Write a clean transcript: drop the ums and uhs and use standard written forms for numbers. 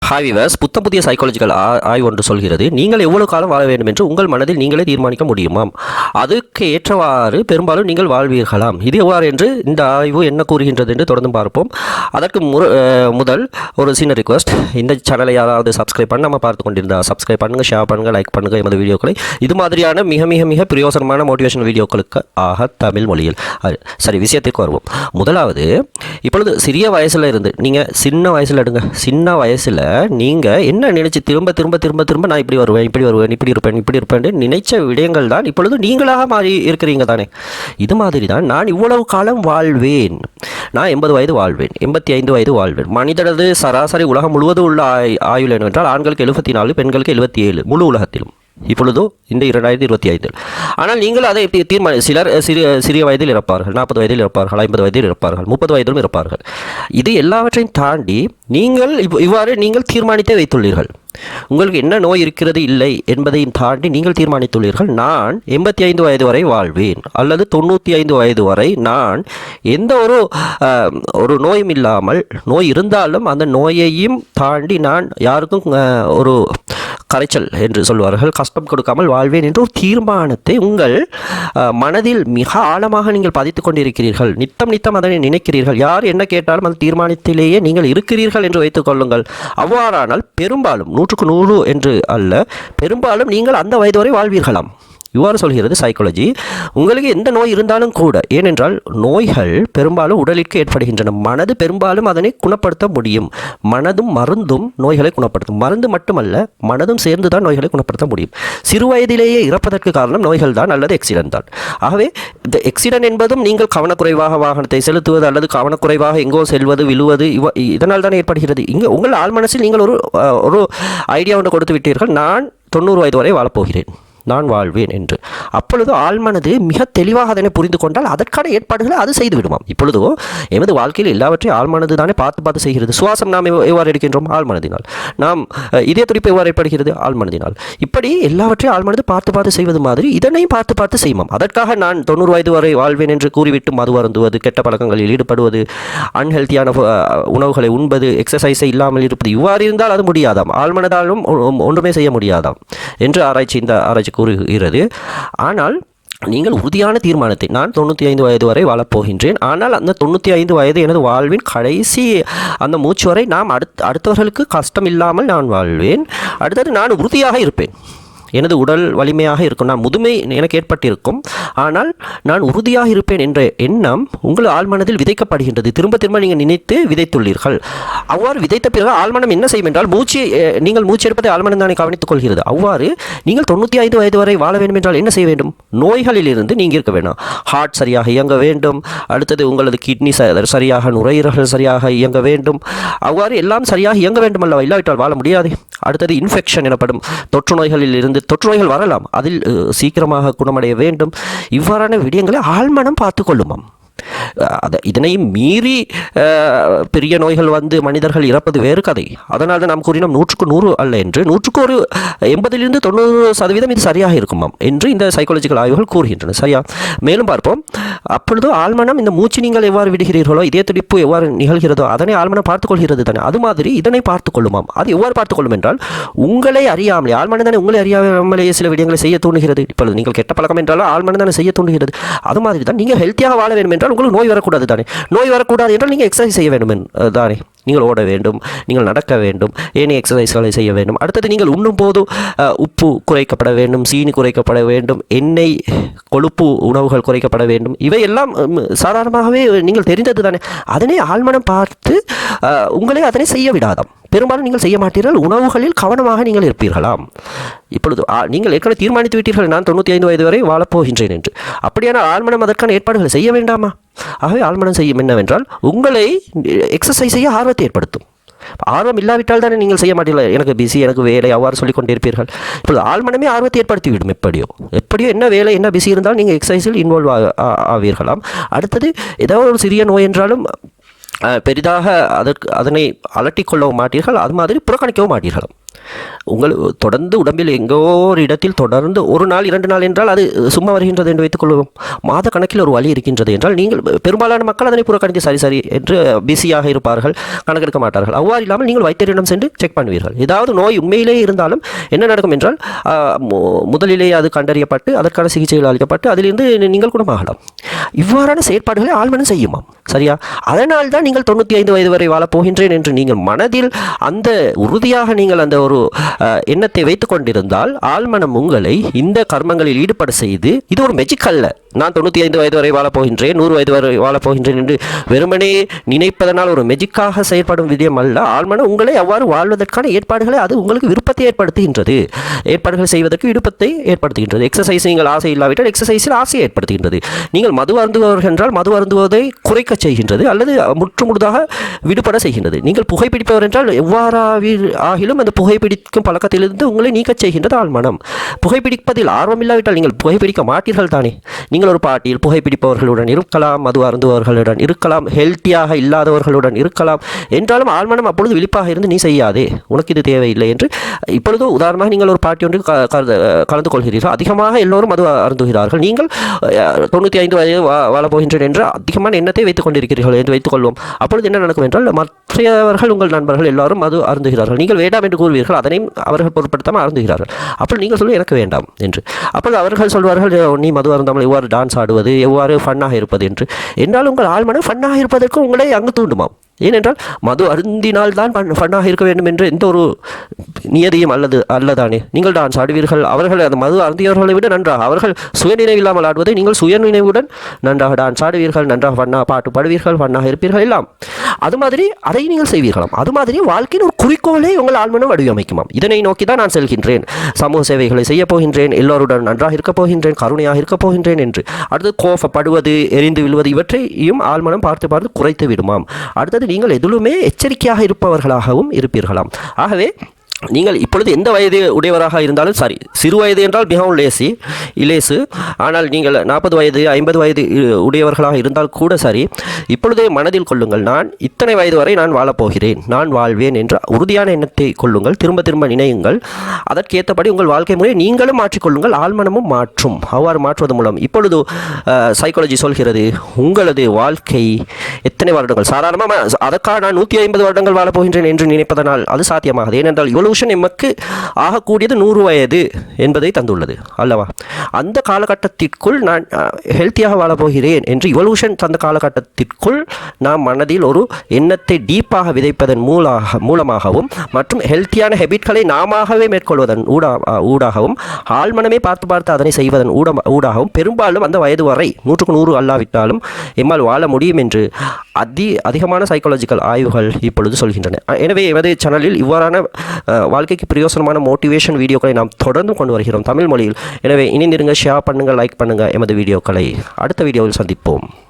Hi viewers, புத்தம் புதிய psychological ஆய்வு ஒன்று சொல்கிறது, நீங்கள் எவ்வளவு காலம் வாழ வேண்டும் என்று உங்கள் மனதில் நீங்களே தீர்மானிக்க முடியுமாம். அதுக்கு ஏற்றவாறு பெரும்பாலும் நீங்கள் வாழ்வீர்களாம். இது எவ்வாறு என்று இந்த ஆய்வு என்ன கூறுகின்றது என்று தொடர்ந்து பார்ப்போம். அதற்கு முதல் ஒரு சின்ன ரிக்வெஸ்ட், இந்த சேனலை யாராவது சப்ஸ்கிரைப் பண்ணாமல் பார்த்து கொண்டிருந்தால் சப்ஸ்கிரைப் பண்ணுங்கள், ஷேர் பண்ணுங்கள், லைக் பண்ணுங்கள் எமது வீடியோக்களை. இது மாதிரியான மிக மிக மிக பிரயோசனமான மோட்டிவேஷன் வீடியோக்களுக்கு தமிழ் மொழியில். சரி, விஷயத்திற்கு வருவோம். முதலாவது, இப்பொழுது சிறிய வயசில் இருந்து நீங்கள் சின்ன வயசில் எடுங்க, சின்ன வயசில் நீங்கள் என்ன நினைச்சு திரும்ப திரும்ப திரும்ப திரும்ப நான் இப்படி வருவேன், இப்படி வருவேன், இப்படி இருப்பேன், இப்படி இருப்பேன் நினைச்ச விடயங்கள் தான் இப்பொழுது நீங்களாக மாறி இருக்கிறீங்க தானே. இது மாதிரி தான் நான் இவ்வளவு காலம் வாழ்வேன், நான் 80 வயது வாழ்வேன், 85 வயது வாழ்வேன். மனிதனது சராசரி உலகம் முழுவதும் உள்ள ஆயுள் என்னவென்றால் ஆண்களுக்கு 74, பெண்களுக்கு 77, முழு உலகத்திலும் இப்பொழுதோ இந்த 2025. ஆனால் நீங்கள் அதை சிலர் சிறிய வயதில் இறப்பார்கள், 40 வயதில் இறப்பார்கள், 50 வயதில் இறப்பார்கள், 30 வயதிலும் இறப்பார்கள். இது எல்லாவற்றையும் தாண்டி நீங்கள் இவ்வாறு நீங்கள் தீர்மானித்தே வைத்துள்ளீர்கள். உங்களுக்கு என்ன நோய் இருக்கிறது இல்லை என்பதையும் தாண்டி நீங்கள் தீர்மானித்துள்ளீர்கள், நான் 85 வயது வரை வாழ்வேன் அல்லது 95 வயது வரை நான் எந்த ஒரு நோயும் இல்லாமல், நோய் இருந்தாலும் அந்த நோயையும் தாண்டி நான் யாருக்கும் ஒரு கரைச்சல் என்று சொல்வார்கள், கஷ்டம் கொடுக்காமல் வாழ்வேன் என்ற ஒரு தீர்மானத்தை உங்கள் மனதில் மிக ஆழமாக நீங்கள் பதித்து கொண்டிருக்கிறீர்கள். நித்தம் அதனை நினைக்கிறீர்கள். யார் என்ன கேட்டாலும் அந்த தீர்மானத்திலேயே நீங்கள் இருக்கிறீர்கள் என்று வைத்துக் கொள்ளுங்கள். அவ்வாறானால் பெரும்பாலும் 100க்கு 100 என்று அல்ல, பெரும்பாலும் நீங்கள் அந்த வயது வரை வாழ்வீர்களாம். இவ்வாறு சொல்கிறது சைக்காலஜி. உங்களுக்கு எந்த நோய் இருந்தாலும் கூட, ஏனென்றால் நோய்கள் பெரும்பாலும் உடலுக்கு ஏற்படுகின்றன, மனது பெரும்பாலும் அதனை குணப்படுத்த முடியும். மனதும் மருந்தும் நோய்களை குணப்படுத்தும். மருந்து மட்டுமல்ல, மனதும் சேர்ந்து தான் நோய்களை குணப்படுத்த முடியும். சிறு வயதிலேயே இறப்பதற்கு காரணம் நோய்கள் தான் அல்லது எக்ஸிடென்ட் தான். ஆகவே இந்த எக்ஸிடென்ட் என்பதும் நீங்கள் கவனக்குறைவாக வாகனத்தை செலுத்துவது அல்லது கவனக்குறைவாக எங்கோ செல்வது, விழுவது, இதனால் தான் ஏற்படுகிறது. இங்கே உங்கள் ஆழ்மனசில் நீங்கள் ஒரு ஐடியா ஒன்று கொடுத்து விட்டீர்கள், நான் 90 வயது வரை வாழப்போகிறேன், நான் வாழ்வேன் என்று. அப்பொழுது ஆழ்மனது மிக தெளிவாக அதனை புரிந்து கொண்டால் அதற்கான ஏற்பாடுகளை அது செய்து விடுமாம். இப்பொழுதோ எமது வாழ்க்கையில் எல்லாவற்றையும் ஆழ்மனது தானே பார்த்து செய்கிறது. சுவாசம் நாம் எவ்வாறு எடுக்கின்றோம்? ஆழ்மனதினால். நாம் இதய துடிப்பு எவ்வாறு ஏற்படுகிறது? ஆழ்மனதினால். இப்படி எல்லாவற்றையும் ஆழ்மனது பார்த்து செய்வது மாதிரி இதனையும் பார்த்து செய்யுமாம். அதற்காக நான் 90 வயது வரை வாழ்வேன் என்று கூறிவிட்டு மது அருந்துவது, கெட்ட பழக்கங்களில் ஈடுபடுவது, அன்ஹெல்த்தியான உணவுகளை உண்பது, எக்ஸசைஸை இல்லாமல் இருப்பது, இவ்வாறு இருந்தால் அது முடியாதாம். ஆழ்மனதாலும் ஒன்றுமே செய்ய முடியாதாம் என்று இந்த ஆராய்ச்சி கூறுகிறது. ஆனால் நீங்கள் உறுதியான தீர்மானத்தை, நான் 95 வயது வரை வாழப்போகின்றேன், ஆனால் அந்த 95 வயது எனது வாழ்வின் கடைசி அந்த மூச்சு வரை நாம் அடுத்தவர்களுக்கு கஷ்டம் இல்லாமல் நான் வாழ்வேன். அடுத்தது நான் உறுதியாக இருப்பேன், எனது உடல் வலிமையாக இருக்கும், நான் முதுமை எனக்கு ஏற்பட்டிருக்கும், ஆனால் நான் உறுதியாக இருப்பேன் என்ற எண்ணம் உங்கள் ஆழ்மனதில் விதைக்கப்படுகின்றது. திரும்ப நீங்கள் நினைத்து விதைத்துள்ளீர்கள். அவ்வாறு விதைத்த பிறகு ஆழ்மனம் என்ன செய்யும் என்றால், நீங்கள் மூச்சு எடுப்பதை ஆழ்மனம் தானே கவனித்துக் கொள்கிறது. அவ்வாறு நீங்கள் 95 வயது வரை வாழ வேண்டும் என்றால் என்ன செய்ய வேண்டும்? நோய்களிலிருந்து நீங்கள் இருக்க வேண்டாம். ஹார்ட் சரியாக இயங்க வேண்டும், அடுத்தது உங்களது கிட்னி சரியாக, நுரையீரல்கள் சரியாக இயங்க வேண்டும். அவ்வாறு எல்லாம் சரியாக இயங்க வேண்டும் அல்லவா, இல்லாவிட்டால் வாழ முடியாது. அடுத்தது இன்ஃபெக்ஷன் எனப்படும் தொற்று நோய்களில் இருந்து, தொற்று நோய்கள் வரலாம், அதில் சீக்கிரமாக குணமடைய வேண்டும். இவ்வாறான விடயங்களை ஆழ்மனம் பார்த்து கொள்ளுமாம். இதனையும் மீறி பெரிய நோய்கள் வந்து மனிதர்கள் இறப்பது வேறு கதை. அதனால் தான் நாம் கூறினோம் 100க்கு 100 அல்ல என்று. 100க்கு 80லிருந்து 90% இது சரியாக இருக்குமாம் என்று இந்த சைக்காலஜிக்கல் ஆய்வுகள் கூறுகின்றன. சரியா? மேலும் பார்ப்போம். அப்பொழுது ஆழ்மனம் இந்த மூச்சு நீங்கள் எவ்வாறு விடுகிறீர்களோ, இதய துடிப்பு எவ்வாறு நிகழ்கிறதோ அதனை ஆழ்மனம் பார்த்துக்கொள்கிறது தானே. அது மாதிரி இதனை பார்த்துக்கொள்ளுமாம். அது எவ்வாறு பார்த்துக்கொள்ளும் என்றால், உங்களை அறியாமலே, ஆழ்மனம் தானே உங்களை அறியாமலேயே சில விடயங்களை செய்ய தூண்டுகிறது. இப்பொழுது நீங்கள் கெட்ட பழக்கம் என்றாலும் ஆழ்மனம் தானே செய்ய தூண்டுகிறது. அது மாதிரி தான் நீங்கள் ஹெல்த்தியாக வாழ வேண்டும் என்றால் உங்களுக்கு நோய் வரக்கூடாது தானே. நோய் வரக்கூடாது என்றால் நீங்கள் எக்ஸசைஸ் செய்ய வேண்டும் தானே. நீங்கள் ஓட வேண்டும், நீங்கள் நடக்க வேண்டும், ஏனைய எக்ஸசைஸ்களை செய்ய வேண்டும். அடுத்தது நீங்கள் உண்ணும் போது உப்பு குறைக்கப்பட வேண்டும், சீனி குறைக்கப்பட வேண்டும், எண்ணெய் கொழுப்பு உணவுகள் குறைக்கப்பட வேண்டும். இவையெல்லாம் சாதாரணமாகவே நீங்கள் தெரிந்தது தானே. அதனை ஆழ்மனம் பார்த்து உங்களை அதனை செய்ய விடாதாம். பெரும்பாலும் நீங்கள் செய்ய மாட்டீர்கள். உணவுகளில் கவனமாக நீங்கள் இருப்பீர்களாம். இப்பொழுது நீங்கள் ஏற்கனவே தீர்மானித்து விட்டீர்கள், நான் 95 வயது வரை வாழப்போகின்றேன் என்று. அப்படியான ஆழ்மனம் அதற்கான ஏற்பாடுகளை செய்ய வேண்டாமா? ஆகவே ஆழ்மனம் செய்யும் என்னவென்றால், உங்களை எக்ஸசைஸ் செய்ய ஆர்வத்தை ஏற்படுத்தும். ஆர்வம் இல்லாவிட்டால் தானே நீங்கள் செய்ய மாட்டீர்கள். எனக்கு பிஸி, எனக்கு வேலை, அவ்வாறு சொல்லிக் கொண்டிருப்பீர்கள். இப்பொழுது ஆழ்மனமே ஆர்வத்தை ஏற்படுத்திவிடும். எப்படியோ என்ன வேலை, என்ன பிஸி இருந்தாலும் நீங்கள் எக்ஸசைஸில் இன்வால்வ் ஆவீர்களாம். அடுத்தது ஏதாவது ஒரு சிறிய நோய் என்றாலும் பெரிதாக அதனை அலட்டிக்கொள்ளவும் மாட்டீர்கள், அது மாதிரி புறக்கணிக்கவும் மாட்டீர்கள். உங்கள் தொடர்ந்து உடம்பில் எங்கோ ஒரு இடத்தில் தொடர்ந்து ஒரு நாள் 2 நாள் என்றால் அது சும்மா வருகின்றது என்று வைத்துக்கொள்வோம். மாத கணக்கில் ஒரு வலி இருக்கின்றது என்றால் நீங்கள் பெரும்பாலான மக்கள் அதனை புறக்கணித்து சரி என்று பிஸியாக இருப்பார்கள், கணக்கெடுக்க மாட்டார்கள். அவ்வாறு இல்லாமல் நீங்கள் வைத்தியரிடம் சென்று செக் பண்ணுவீர்கள். ஏதாவது நோய் உண்மையிலேயே இருந்தாலும் என்ன நடக்கும் என்றால் முதலிலேயே அது கண்டறியப்பட்டு அதற்கான சிகிச்சைகள் அளிக்கப்பட்டு அதிலிருந்து நீங்கள் குணமாகலாம். இவ்வாறான செயற்பாடுகளை ஆழ்மனம் செய்யுமாம். சரியா? அதனால் தான் நீங்கள் 95 வயது வரை வாழப் போகின்றேன் என்று நீங்கள் மனதில் அந்த உறுதியாக நீங்கள் அந்த ஒரு எண்ணத்தை வைத்துக் கொண்டிருந்தால் ஆழ்மனம் உங்களை இந்த கர்மங்களில் ஈடுபட செய்து, இது ஒரு மெஜிக் அல்ல, நான் 95 வயது வரை வாழப் போகின்றேன், 100 வயது வரை வாழப் போகின்றேன் என்று வெறுமனே நினைப்பதனால் ஒரு மெஜிக்காக செயல்படும் விதயம் அல்ல. ஆழ்மனம் உங்களை அவ்வாறு வாழ்வதற்கான ஏற்பாடுகளை அது உங்களுக்கு விருப்பத்தை ஏற்படுத்துகின்றது, ஏற்பாடுகள் செய்வதற்கு விருப்பத்தை ஏற்படுத்துகின்றது. எக்ஸசைஸ் நீங்கள் ஆசை இல்லாவிட்டால் எக்ஸசைஸில் ஆசையை ஏற்படுத்துகின்றது. நீங்கள் மது அருந்துபவர்கள் என்றால் மது அருந்துவதை குறைக்க செய்கின்றது அல்லது முற்றுமுழுதாக விடுபட செய்கின்றது. நீங்கள் புகைப்பிடிப்பவர் என்றால் எவ்வாறாகிலும் அந்த புகைப்பிடிக்கும் பழக்கத்திலிருந்து உங்களை நீக்கச் செய்கின்றது ஆழ்மனம். புகைப்பிடிப்பதில் ஆர்வம் இல்லாவிட்டால் நீங்கள் புகைப்பிடிக்க மாட்டீர்கள் தானே. நீங்கள் ஒரு பார்ட்டியில் புகைப்பிடிப்பவர்களுடன் இருக்கலாம், மது அருந்துபவர்களுடன் இருக்கலாம், ஹெல்த்தியாக இல்லாதவர்களுடன் இருக்கலாம். என்றாலும் ஆழ்மனம் அப்பொழுது விழிப்பாக இருந்து நீ செய்யாதே, உனக்கு இது தேவையில்லை என்று. இப்பொழுது உதாரணமாக நீங்கள் ஒரு பார்ட்டி ஒன்றில் கலந்து கொள்கிறீர்கள், அதிகமாக எல்லோரும் மது அருந்துகிறார்கள், நீங்கள் 95 வயது வாழப் போகின்றேன் என்று அதிகமான எண்ணத்தை வைத்துக் கொண்டிருக்கிறீர்கள் என்று வைத்துக் கொள்வோம். அப்பொழுது என்ன நடக்கும் என்றால் மற்றவர்கள் உங்கள் நண்பர்கள் எல்லாரும் மது அருந்துகிறார்கள், நீங்கள் வேண்டாம் என்று கூறுவீர்கள், அதனையும் அவர்கள் பொருட்படுத்தாமல் அருந்துகிறார்கள். அப்போ நீங்கள் சொல்லுவது எனக்கு வேண்டாம் என்று. அப்பொழுது அவர்கள் சொல்வார்கள், நீ மது அருந்தாமல் எவ்வாறு டான்ஸ் ஆடுவது, எவ்வாறு ஃபன்னாக இருப்பது என்று. என்றால் உங்கள் ஆழ்மனம் ஃபன்னாக இருப்பதற்கு உங்களை அங்கு தூண்டுமாம். ஏனென்றால் மது அருந்தினால் தான் ஃபன்னாக இருக்க வேண்டும் என்று எந்த ஒரு நியதியும் அல்லதானே. நீங்கள் டான்ஸ் ஆடுவீர்கள், அவர்கள் அந்த மது அருந்தியவர்களை விட நன்றாக, அவர்கள் சுயநினைவில்லாமல் ஆடுவதை நீங்கள் சுயநினைவுடன் நன்றாக டான்ஸ் ஆடுவீர்கள், நன்றாக ஃபன்னாக பாட்டு பாடுவீர்கள், ஃபன்னாக இருப்பீர்கள் எல்லாம். அது மாதிரி அதை நீங்கள் செய்வீர்களாம். அது மாதிரி வாழ்க்கையின் ஒரு குறிக்கோளை உங்கள் ஆழ்மனம் வடிவமைக்குமாம். இதனை நோக்கி தான் நான் செல்கின்றேன், சமூக சேவைகளை செய்ய போகின்றேன், எல்லோருடன் நன்றாக இருக்க போகின்றேன், கருணையாக இருக்க போகின்றேன் என்று. அடுத்து கோபப்படுவது, எரிந்து விழுவது, இவற்றையும் ஆழ்மனம் பார்த்து பார்த்து குறைத்து விடுமாம். அடுத்தது நீங்கள் எதிலுமே எச்சரிக்கையாக இருப்பவர்களாகவும் இருப்பீர்களாம். ஆகவே நீங்கள் இப்பொழுது எந்த வயது உடையவராக இருந்தாலும் சரி, சிறு வயது என்றால் மிகவும் லேசு, ஆனால் நீங்கள் 40 வயது 50 வயது உடையவர்களாக இருந்தால் கூட சரி, இப்பொழுதே மனதில் கொள்ளுங்கள், நான் இத்தனை வயது வரை நான் வாழப்போகிறேன், நான் வாழ்வேன் என்ற உறுதியான எண்ணத்தை கொள்ளுங்கள். திரும்ப திரும்ப நினையுங்கள். அதற்கேற்றபடி உங்கள் வாழ்க்கை முறையை நீங்களும் மாற்றிக்கொள்ளுங்கள், ஆழ்மனமும் மாற்றும். அவ்வாறு மாற்றுவது மூலம் இப்பொழுது சைக்காலஜி சொல்கிறது, உங்களது வாழ்க்கை எத்தனை வருடங்கள், சாதாரணமாக அதற்காக நான் 150 வருடங்கள் வாழப்போகின்றேன் என்று நினைப்பதனால் அது சாத்தியமாகாது. ஏனென்றால் எமக்கு ஆகக்கூடியது 100 வயது என்பதை தந்துள்ளது அல்லவா. அந்த காலகட்டத்திற்குள் நான் ஹெல்த்தியாக வாழப்போகிறேன் என்று இவல்யூஷன் தந்த காலகட்டத்திற்குள் நாம் மனதில் ஒரு எண்ணத்தை டீப்பாக விதைப்பதன் மூலமாகவும் மற்றும் ஹெல்த்தியான ஹெபிட்களை நாமவே மேற்கொள்வதன் ஊடாகவும் ஆழ்மனமே பார்த்து அதனை செய்வதன் ஊடாகவும் பெரும்பாலும் அந்த வயது வரை 100க்கு 100 அல்லாவிட்டாலும் எம்மால் வாழ முடியும் என்று அதிகமான சைக்காலஜிக்கல் ஆய்வுகள் இப்பொழுது சொல்கின்றன. எனவே எமது சேனலில் இவ்வாறான வாழ்க்கைக்கு பிரயோசனமான மோட்டிவேஷன் வீடியோக்களை நாம் தொடர்ந்து கொண்டு வருகிறோம் தமிழ் மொழியில். எனவே இணைந்திருங்க, ஷேர் பண்ணுங்கள், லைக் பண்ணுங்கள் எமது வீடியோக்களை. அடுத்த வீடியோவில் சந்திப்போம்.